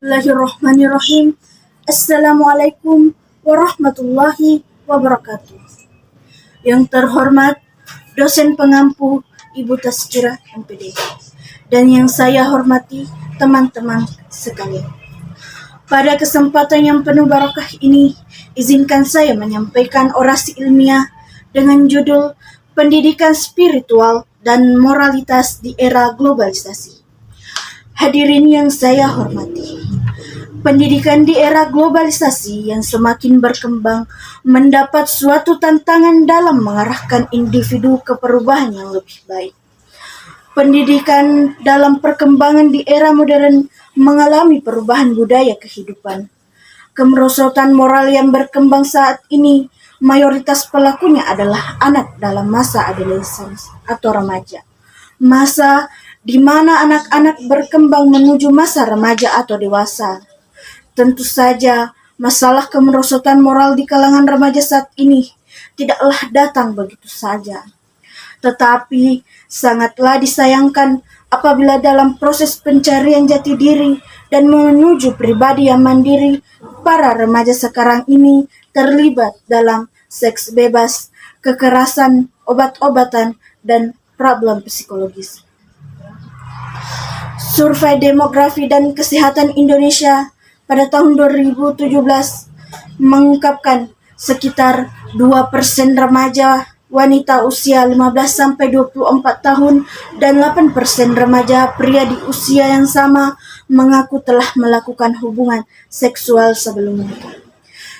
Bismillahirrahmanirrahim. Assalamualaikum warahmatullahi wabarakatuh. Yang terhormat dosen pengampu Ibu Tazkirah MPD dan yang saya hormati teman-teman sekalian. Pada kesempatan yang penuh barakah ini, izinkan saya menyampaikan orasi ilmiah dengan judul Pendidikan Spiritual dan Moralitas di Era Globalisasi. Hadirin yang saya hormati, pendidikan di era globalisasi yang semakin berkembang mendapat suatu tantangan dalam mengarahkan individu ke perubahan yang lebih baik. Pendidikan dalam perkembangan di era modern mengalami perubahan budaya kehidupan. Kemerosotan moral yang berkembang saat ini, mayoritas pelakunya adalah anak dalam masa adolescence atau remaja. Masa di mana anak-anak berkembang menuju masa remaja atau dewasa. Tentu saja, masalah kemerosotan moral di kalangan remaja saat ini tidaklah datang begitu saja. Tetapi sangatlah disayangkan apabila dalam proses pencarian jati diri dan menuju pribadi yang mandiri, para remaja sekarang ini terlibat dalam seks bebas, kekerasan, obat-obatan, dan problem psikologis. Survei Demografi dan Kesehatan Indonesia pada tahun 2017 mengungkapkan sekitar 2% remaja wanita usia 15-24 tahun dan 8% remaja pria di usia yang sama mengaku telah melakukan hubungan seksual sebelum menikah.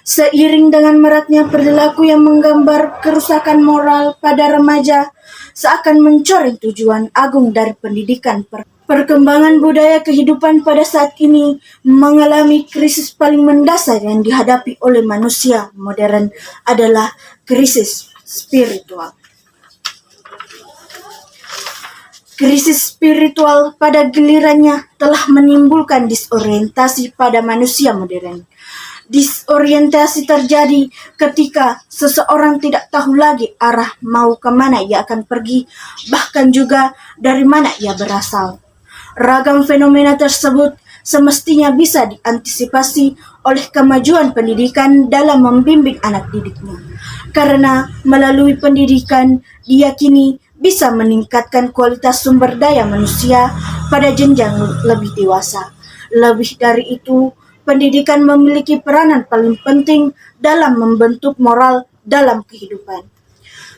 Seiring dengan maraknya perilaku yang menggambar kerusakan moral pada remaja, seakan mencoreng tujuan agung dari pendidikan. Perkembangan budaya kehidupan pada saat ini mengalami krisis paling mendasar yang dihadapi oleh manusia modern adalah krisis spiritual. Krisis spiritual pada gilirannya telah menimbulkan disorientasi pada manusia modern. Disorientasi terjadi ketika seseorang tidak tahu lagi arah mau kemana ia akan pergi, bahkan juga dari mana ia berasal. Ragam fenomena tersebut semestinya bisa diantisipasi oleh kemajuan pendidikan dalam membimbing anak didiknya. Karena melalui pendidikan diyakini bisa meningkatkan kualitas sumber daya manusia pada jenjang lebih dewasa. Lebih dari itu, pendidikan memiliki peranan paling penting dalam membentuk moral dalam kehidupan.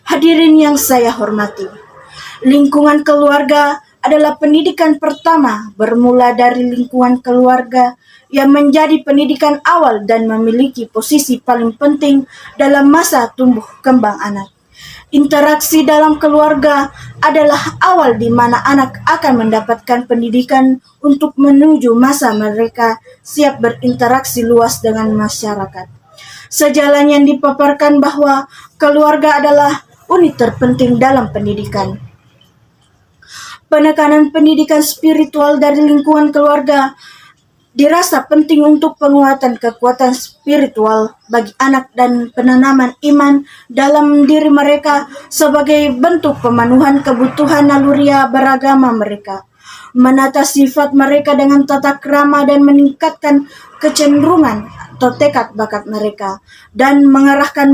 Hadirin yang saya hormati, lingkungan keluarga adalah pendidikan pertama, bermula dari lingkungan keluarga yang menjadi pendidikan awal dan memiliki posisi paling penting dalam masa tumbuh kembang anak. Interaksi dalam keluarga adalah awal di mana anak akan mendapatkan pendidikan untuk menuju masa mereka siap berinteraksi luas dengan masyarakat. Sejalan yang dipaparkan bahwa keluarga adalah unit terpenting dalam pendidikan. Penekanan pendidikan spiritual dari lingkungan keluarga dirasa penting untuk penguatan kekuatan spiritual bagi anak dan penanaman iman dalam diri mereka sebagai bentuk pemenuhan kebutuhan naluriah beragama mereka, menata sifat mereka dengan tata krama dan meningkatkan kecenderungan atau tekad bakat mereka, dan mengarahkan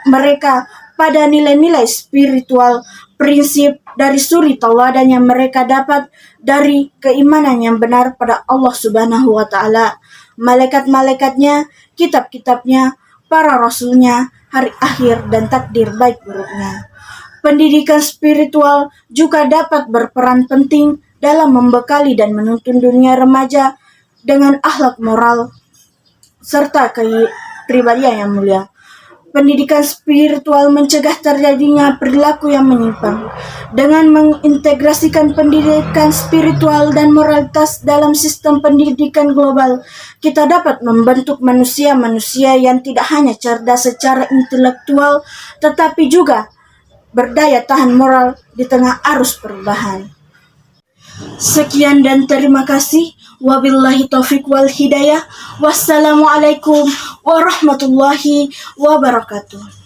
mereka pada nilai-nilai spiritual, prinsip dari suri tauladan yang mereka dapat dari keimanan yang benar pada Allah Subhanahu wa Ta'ala, malaikat-malaikatnya, kitab-kitabnya, para rasulnya, hari akhir, dan takdir baik buruknya. Pendidikan spiritual juga dapat berperan penting dalam membekali dan menuntun dunia remaja dengan akhlak moral serta kepribadian yang mulia. Pendidikan spiritual mencegah terjadinya perilaku yang menyimpang. Dengan mengintegrasikan pendidikan spiritual dan moralitas dalam sistem pendidikan global, kita dapat membentuk manusia-manusia yang tidak hanya cerdas secara intelektual, tetapi juga berdaya tahan moral di tengah arus perubahan. Sekian dan terima kasih. Wabillahi taufiq wal hidayah. Wassalamualaikum warahmatullahi wabarakatuh.